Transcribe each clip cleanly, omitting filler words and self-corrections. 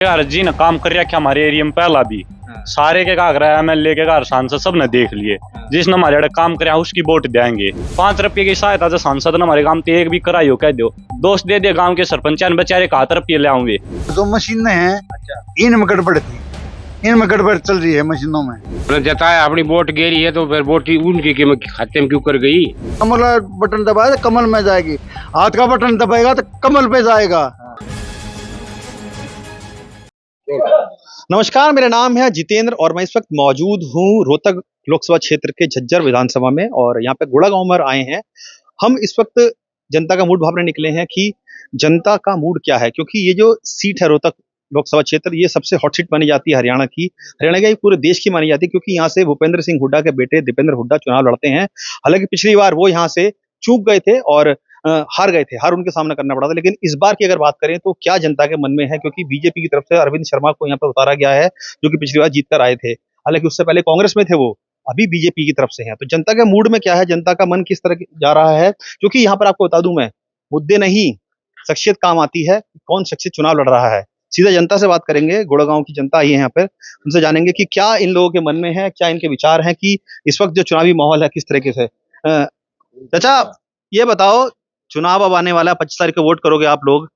यार जी ने काम कर रखा हमारे एरिया में पहला भी। सारे के का MLA के घर सांसद सब ने देख लिए। जिसने हमारे अड़े काम करे उसकी वोट देंगे। 5 रुपये की सहायता से सांसद ने हमारे गांव एक भी कराई हो कह दो दोस्त दे दे गांव के सरपंच बेचारे 1 रुपये ले आऊंगे। जो मशीनें हैं इनमें गड़बड़ थी, इनमें गड़बड़ चल रही है मशीनों में। जताया अपनी वोट गिरी है तो फिर वोट उनके खाते में क्यों कर गई। कमल का बटन दबाया तो कमल में जाएगी, हाथ का बटन दबाएगा तो कमल पे जाएगा। नमस्कार, मेरा नाम है जितेंद्र और मैं इस वक्त मौजूद हूँ रोहतक लोकसभा क्षेत्र के झज्जर विधानसभा में और यहाँ पे गुड़ा गांव में आए हैं। हम इस वक्त जनता का मूड भापने निकले हैं कि जनता का मूड क्या है, क्योंकि ये जो सीट है रोहतक लोकसभा क्षेत्र, ये सबसे हॉट सीट मानी जाती है हरियाणा की। हरियाणा की पूरे देश की मानी जाती है, क्योंकि यहाँ से भूपेंद्र सिंह हुड्डा के बेटे दीपेंद्र हुड्डा चुनाव लड़ते हैं। हालांकि पिछली बार वो यहाँ से चूक गए थे और हार गए थे, हार उनके सामना करना पड़ा था। लेकिन इस बार की अगर बात करें तो क्या जनता के मन में है, क्योंकि बीजेपी की तरफ से अरविंद शर्मा को यहाँ पर उतारा गया है, जो कि पिछली बार जीत कर आए थे। हालांकि उससे पहले कांग्रेस में थे, वो अभी बीजेपी की तरफ से हैं। तो जनता के मूड में क्या है, जनता का मन किस तरह जा रहा है, क्योंकि यहाँ पर आपको बता दूं मैं, मुद्दे नहीं शख्सियत काम आती है। कौन शख्सियत चुनाव लड़ रहा है, सीधा जनता से बात करेंगे। गुड़गांव की जनता आई है यहाँ पर, उनसे जानेंगे कि क्या इन लोगों के मन में है, क्या इनके विचार हैं कि इस वक्त जो चुनावी माहौल है किस तरीके से। चाचा ये बताओ, चुनाव अब आने वाला है, 25 तारीख को वोट करोगे आप लोग,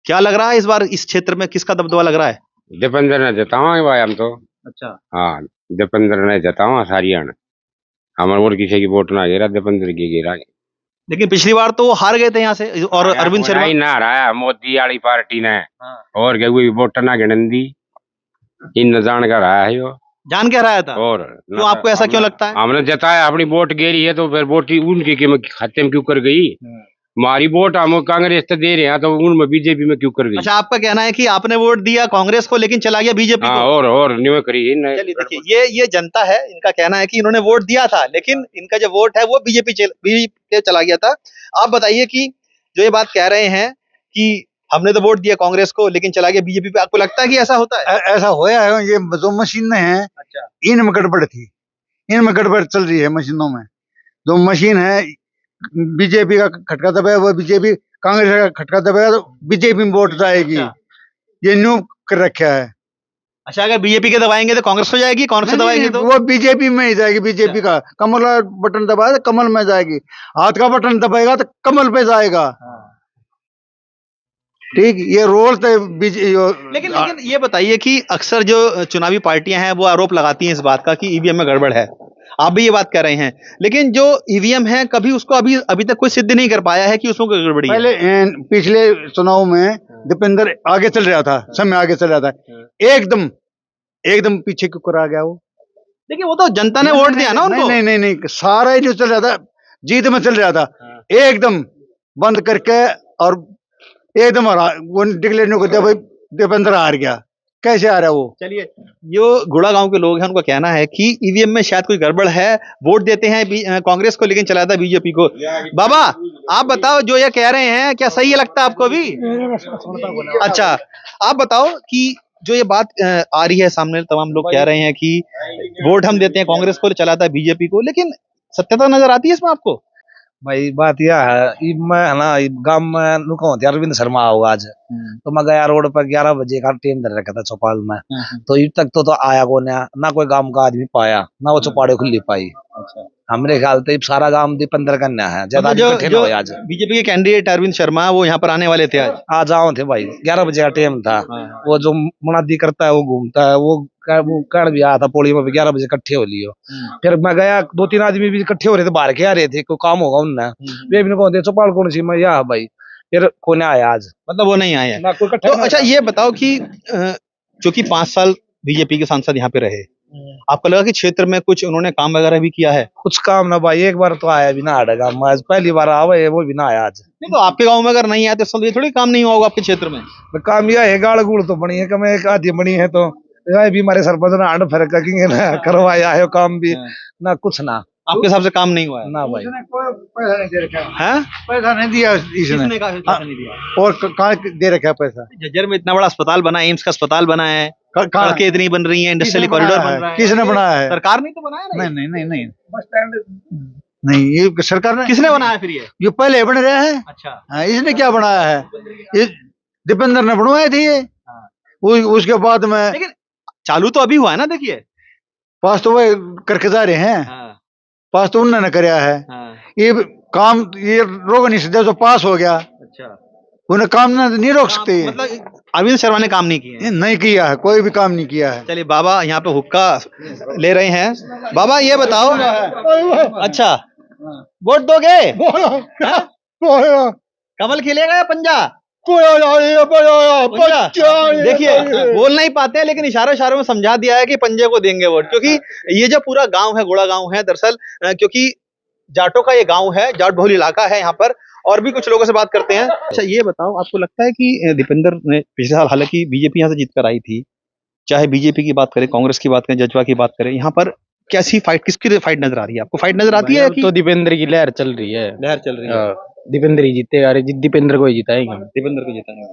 क्या लग रहा है इस बार इस क्षेत्र में किसका दबदबा लग रहा है? दीपेंद्र ने जतावा भाई हम तो। अच्छा, हाँ, दीपेंद्र ने जतावा सारियान हमारे और किसी की वोट ना गिरा, दीपेंद्र की गिरा। लेकिन पिछली बार तो वो हार गए थे यहाँ से और अरविंद शर्मा ना हराया मोदी वाली पार्टी ने। और क्या कोई वोट ना गिनंदी इन जान कर रहा है, यो जान के हराया था। और तो आपको ऐसा क्यों लगता है? हमने जताया अपनी वोट गिरी है तो फिर वोट उनके खाते में क्यों कर गई। हमारी वोट हम कांग्रेस से दे रहे हैं तो उनमें बीजेपी में क्यों कर गई। अच्छा, आपका कहना है कि आपने वोट दिया कांग्रेस को लेकिन चला गया बीजेपी को। और न्यू करी। चलिए देखिए, ये जनता है, इनका कहना है कि इन्होंने वोट दिया था लेकिन इनका जो वोट है वो बीजेपी चला गया था। आप बताइए कि जो ये बात कह रहे हैं कि हमने तो वोट दिया कांग्रेस को लेकिन चला गया बीजेपी पे, आपको लगता है कि ऐसा होता है? ऐसा होया है। ये जो मशीनें हैं अच्छा, इनमें गड़बड़ थी, इनमें गड़बड़ चल रही है मशीनों में। जो मशीन है बीजेपी का खटका दबाया, वो बीजेपी कांग्रेस का खटका दबाया तो बीजेपी में वोट जाएगी। ये न्यू कर रखा है। अच्छा, अगर बीजेपी के दबाएंगे तो कांग्रेस हो जाएगी, कांग्रेस से दबाएंगे तो वो बीजेपी में ही जाएगी। बीजेपी का कमल का बटन दबाया तो कमल में जाएगी, हाथ का बटन दबाएगा तो कमल पे जाएगा। ठीक, ये रोल लेकिन ये बताइए कि अक्सर जो चुनावी पार्टियां हैं वो आरोप लगाती हैं इस बात का कि ईवीएम में गड़बड़ है। आप भी ये बात कर रहे हैं, लेकिन जो ईवीएम है कभी उसको अभी तक कोई सिद्ध नहीं कर पाया है कि उसमें कोई गड़बड़ी है। पहले पिछले चुनाव में दीपेंद्र आगे चल रहा था, समय आगे चल रहा था, एकदम पीछे क्यों कर आ गया वो। देखिए, वो तो जनता ने वोट दिया ना उनको। नहीं, सारा ही जो चल रहा था जीत में चल रहा था, एकदम बंद करके और एकदम वो डिक्लेयर नहीं करते भाई दीपेंद्र हार गया। कैसे आ रहा है वो? चलिए, जो गुड़ा गांव के लोग हैं उनका कहना है कि ईवीएम में शायद कोई गड़बड़ है, वोट देते हैं कांग्रेस को लेकिन चलाता है बीजेपी को। बाबा आप बताओ, जो ये कह रहे हैं क्या सही लगता है आपको भी? अच्छा, आप बताओ कि जो ये बात आ रही है सामने, तमाम लोग कह रहे हैं कि वोट हम देते हैं कांग्रेस को, चलाता है बीजेपी को, लेकिन सत्यता नजर आती है इसमें आपको? भाई बात यह है, मैं है ना गांव में नुका होती अरविंद शर्मा आओगा आज, तो मैं गया रोड पर 11 बजे का टाइम दे रखा था चौपाल में। तो अब तक तो आया को ना कोई गांव का आदमी पाया, ना वो चौपाड़े खुली पाई। अच्छा, हमरे ख्याल से सारा गांव 15 कन्या है ज्यादा। जो बीजेपी के कैंडिडेट अरविंद शर्मा वो यहाँ पर आने वाले थे, आज आओ थे भाई, 11 बजे का टाइम था। वो जो मुनादी करता है वो घूमता है, वो कर भी आया था पौड़ी में, 11 बजे इकट्ठे हो लियो। फिर मैं गया, 2-3 आदमी भी इकट्ठे हो रहे थे, बाहर के आ रहे थे, कोई काम होगा उनने, वे भी कौन थे चौपाल कौन सी मैं यहाँ भाई, फिर कोने आया आज, मतलब वो नहीं आया ना कोई। तो अच्छा ये बताओ कि चूंकि 5 साल बीजेपी के सांसद यहाँ पे रहे, आपको लगा कि क्षेत्र में कुछ उन्होंने काम वगैरह भी किया है? कुछ काम ना भाई, एक बार तो आया भी ना हटेगा, मैं पहली बार आवे वो भी ना आया आज। नहीं तो आपके गांव में अगर नहीं आया तो ये थोड़ी काम नहीं हुआ होगा आपके क्षेत्र में। काम यह है, गाड़ गुड़ तो बनी है, कम एक आधी बनी है, तो भी हमारे सरपंच ने आंड फर्क ना करवाया है काम भी ना कुछ ना। आपके हिसाब से काम नहीं हुआ है ना भाई? पैसा नहीं दे रखा है, पैसा नहीं दिया इसने। नहीं दिया और कहाँ दे रखा है पैसा? झज्जर में इतना बड़ा अस्पताल बना है, एम्स का अस्पताल बना है, सड़कें इतनी बन रही हैं, इंडस्ट्रियल कॉरिडोर बन रहा है। किसने बनाया है? सरकार ने तो बनाया ना। नहीं बस स्टैंड नहीं, ये सरकार ने। किसने बनाया फिर ये पहले बन रहा है। अच्छा, इसने क्या बनाया है? ये दीपेंद्र ने बनवाए थे ये। उसके बाद में लेकिन चालू तो अभी हुआ है ना, देखिए। पास तो वह करके जा रहे हैं, हाँ, पास तो उन्होंने कराया है। हाँ, ये काम ये रोक नहीं सकते, जो पास हो गया अच्छा। उन्हें काम नहीं रोक सकते। ये मतलब अरविंद शर्मा ने काम नहीं किए हैं। नहीं किया है, कोई भी काम नहीं किया है। चलिए बाबा यहाँ पे हुक्का ले रहे हैं। बाबा ये बताओ, अच्छा वोट दोगे? हाँ? कमल खिलेगा या पंजा? पंजा। देखिए बोल नहीं पाते हैं, लेकिन इशारों में समझा दिया है कि पंजे को देंगे वोट, क्योंकि ये जो पूरा गांव है, गोड़ा गांव है दरअसल, क्योंकि जाटों का ये गांव है, जाट बहुल इलाका है यहाँ पर। और भी कुछ लोगों से बात करते हैं। अच्छा ये बताओ, आपको लगता है कि दीपेंद्र ने पिछले साल, हालांकि बीजेपी यहाँ से जीत कर आई थी, चाहे बीजेपी की बात करें, कांग्रेस की बात करें, जजपा की बात करें, यहाँ पर कैसी फाइट, किसकी फाइट नजर आ रही है आपको? फाइट नजर आती है कि तो दीपेंद्र की लहर चल रही है। लहर चल रही है? दीपेंद्र ही जीतेगा। अरे दीपेंद्र को ही जिताएंगे हम। दीपेंद्र को जिताएंगे।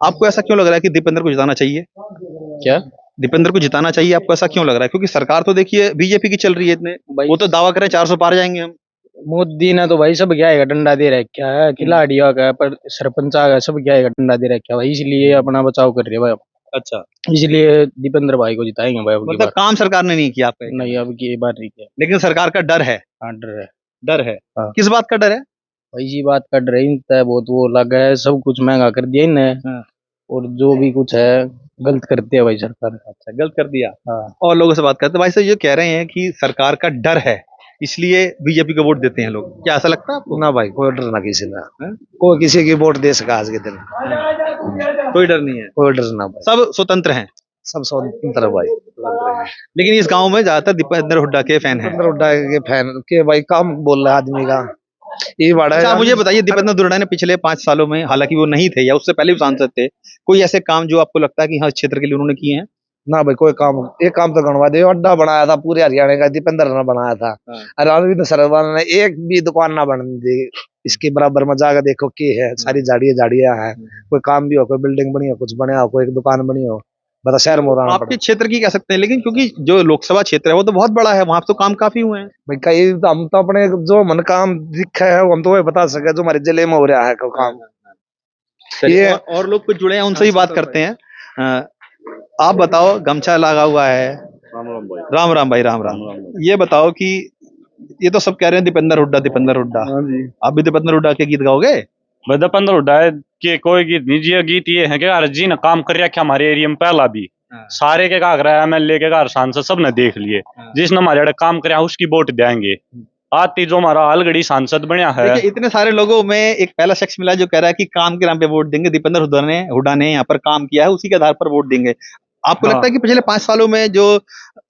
आपको ऐसा क्यों लग रहा है कि दीपेंद्र को जिताना चाहिए? क्या दीपेंद्र को जिताना चाहिए, आपको ऐसा क्यों लग रहा है? क्योंकि सरकार तो देखिए बीजेपी की चल रही है, इतने वो तो दावा करें 400 पार जाएंगे हम। मोदी ने तो भाई सब क्या है डंडा दे रहा क्या है, खिलाड़ियों का पर सरपंच का सब क्या है डंडा दे रहा भाई, इसलिए अपना बचाव कर रहे भाई। अच्छा, इसलिए दीपेंद्र भाई को जिताएंगे भाई। मतलब काम सरकार ने नहीं किया आपका? नहीं, अब की बार नहीं किया। लेकिन सरकार का डर है? हाँ डर है। डर है? हाँ। किस बात का डर है? भाई इसी बात का डर है, बहुत वो लगा है, सब कुछ महंगा कर दिया इन्हें। और जो भी कुछ है गलत करते हैं भाई सरकार। अच्छा, गलत कर दिया। हाँ। और लोगों से बात करते हैं, भाई साहब ये कह रहे हैं कि सरकार का डर है, इसलिए बीजेपी को वोट देते हैं लोग। क्या ऐसा लगता है आपको? ना भाई, कोई डर ना किसी का, कोई किसी की वोट दे सका आज के दिन, कोई डर नहीं है, कोई डर ना भाई, सब स्वतंत्र हैं। सब स्वतंत्र भाई। लेकिन इस गांव में ज्यादातर दीपेंद्र हुड्डा के फैन हैं। दीपेंद्र हुड्डा के फैन के भाई काम बोल रहा है आदमी का, ये बड़ा अच्छा है। मुझे बताइए, दीपेंद्र हुड्डा ने पिछले 5 सालों में, हालांकि वो नहीं थे या उससे पहले भी सांसद थे, कोई ऐसे काम जो आपको लगता है कि हाँ इस क्षेत्र के लिए उन्होंने किए हैं? ना भाई, कोई काम, एक काम तो गणवा दे, अड्डा बनाया था पूरे हरियाणा का, दीपेंद्र ने बनाया था। और अरविंद शर्मा ने एक भी दुकान ना बनने दी, इसके बराबर में जाकर देखो की है, सारी झाड़ियां है, कोई काम भी हो, कोई बिल्डिंग बनी हो, कुछ बने हो, कोई एक दुकान बनी हो, बता शहर में आपके क्षेत्र की कह सकते हैं, लेकिन क्योंकि जो लोकसभा क्षेत्र है वो तो बहुत बड़ा है, वहां तो काम काफी हुए हैं भाई। कई तो हम तो अपने जो मन काम दिखा है हम तो वही बता सके, जो हमारे जिले में हो रहा है काम। ये और लोग कुछ जुड़े हैं, उनसे ही बात करते हैं। आप बताओ, गमछा लगा हुआ है, राम राम भाई, राम राम। ये बताओ कि ये तो सब कह रहे हैं दीपेंद्र हुड्डा, दीपेंद्र हुड्डा, आप भी दीपेंद्र हुड्डा के गीत गाओगे? दीपेंद्र हुड्डा के कोई गीत नहीं, जी गीत ये है कि यार जी ने काम कर रखा हमारे एरिया में पहला भी। सारे के घाघरा एमएलए के घर सांसद सब ने देख लिए, जिसने हमारे काम कर उसकी वोट देंगे। आती जो हमारा अलगड़ी सांसद बनया है, इतने सारे लोगों में एक पहला शख्स मिला जो कह रहा है कि काम के नाम पे वोट देंगे, दीपेंद्र हुड्डा ने यहाँ पर काम किया है, उसी के आधार पर वोट देंगे। आपको लगता है कि पिछले 5 सालों में जो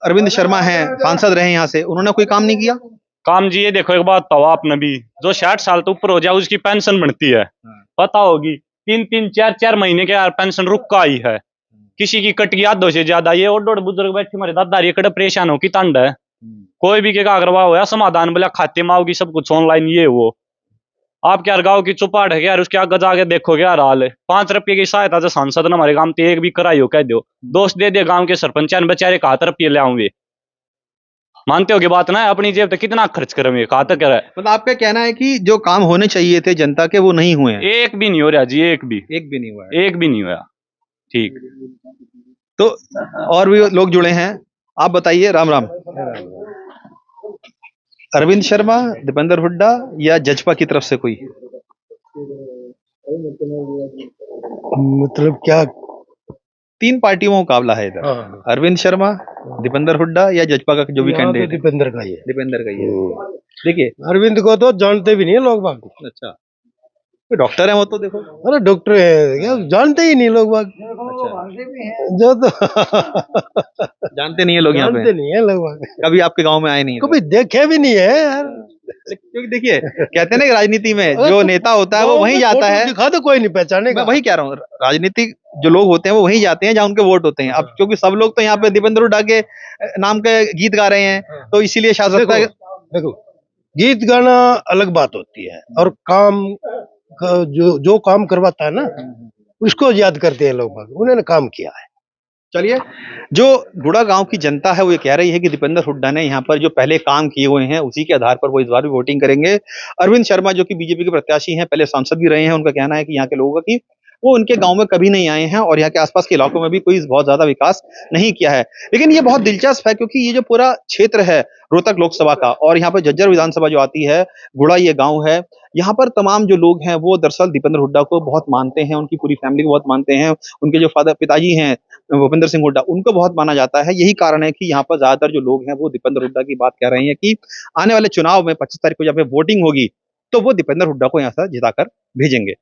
अरविंद शर्मा है सांसद रहे यहाँ से, उन्होंने कोई काम नहीं किया? काम जी ये देखो, एक बात तो आपने भी, जो 60 साल तो ऊपर हो जाए उसकी पेंशन बनती है, पता होगी 3-3, 4-4 महीने के यार पेंशन रुक का आई है, किसी की कट गई आधों से ज्यादा। ये और बुजुर्ग बैठे हमारे दादा ये कड़े परेशान हो की तंड है, कोई भी के कागरवा हो समाधान बोला खाते में आओगी, सब कुछ ऑनलाइन ये वो। आप क्या गाँव की चुपाट है यार, उसके आगे जाके देखो क्या हाल है। 5 रुपये की सहायता जो सांसद ने हमारे गांव में एक भी कराई हो, कह दो दोस्त दे दे गांव के सरपंच बेचारे, कहा रुपये ले आऊंगे, मानते हो कि बात ना, अपनी जेब तक कितना खर्च करेंगे, कहा तक करे। मतलब आपका कहना है कि जो काम होने चाहिए थे जनता के वो नहीं हुए हैं? एक भी नहीं हो रहा जी, एक भी नहीं हुआ है। एक भी नहीं हुआ। ठीक, तो और भी लोग जुड़े हैं, आप बताइए। राम राम। अरविंद शर्मा, दीपेंद्र हुड्डा या जजपा की तरफ से कोई? मतलब क्या, 3 पार्टियों में मुकाबला है इधर, अरविंद शर्मा, दीपेंद्र हुड्डा या जजपा का जो भी कैंडिडेट है? दीपेंद्र का ही है। दीपेंद्र का ही है। देखिए अरविंद को तो जानते भी नहीं है लोग बाग। अच्छा, कोई डॉक्टर है वो तो देखो। अरे डॉक्टर है क्या, जानते ही नहीं लोग बाग। जो तो जानते नहीं है लोग यहाँ पे, जानते नहीं है लोग बाग, कभी आपके गांव में आए नहीं है, कभी देखे भी नहीं है यार। क्योंकि देखिए कहते हैं ना कि राजनीति में जो नेता होता है वो वहीं जाता है, दिखा तो कोई नहीं पहचाने मैं वही कह रहा हूँ, राजनीतिक जो लोग होते हैं वो वहीं जाते हैं जहाँ उनके वोट होते हैं। अब क्योंकि सब लोग तो यहाँ पे दीपेंद्र हुड्डा के नाम के गीत गा रहे हैं, तो इसीलिए शायद लगता है। देखो, गीत गाना अलग बात होती है, और काम जो काम करवाता है ना उसको याद करते हैं लोग, उन्होंने काम किया है। चलिए, जो गुड़ा गांव की जनता है वो ये कह रही है कि दीपेंद्र हुड्डा ने यहाँ पर जो पहले काम किए हुए हैं उसी के आधार पर वो इस बार भी वोटिंग करेंगे। अरविंद शर्मा जो कि बीजेपी के प्रत्याशी हैं, पहले सांसद भी रहे हैं, उनका कहना है कि यहाँ के लोगों का कि वो उनके गांव में कभी नहीं आए हैं और यहाँ के आसपास के इलाकों में भी कोई बहुत ज्यादा विकास नहीं किया है। लेकिन ये बहुत दिलचस्प है क्योंकि ये जो पूरा क्षेत्र है रोहतक लोकसभा का और यहाँ पर झज्जर विधानसभा जो आती है, गुड़ा ये गांव है, यहाँ पर तमाम जो लोग हैं वो दरअसल दीपेंद्र हुड्डा को बहुत मानते हैं, उनकी पूरी फैमिली को बहुत मानते हैं। उनके जो पिताजी हैं भूपेंद्र सिंह हुड्डा, उनको बहुत माना जाता है। यही कारण है कि यहाँ पर ज्यादातर जो लोग हैं वो दीपेंद्र हुड्डा की बात कह रहे हैं कि आने वाले चुनाव में 25 तारीख को जब वोटिंग होगी तो वो दीपेंद्र हुड्डा को यहाँ से जिताकर भेजेंगे।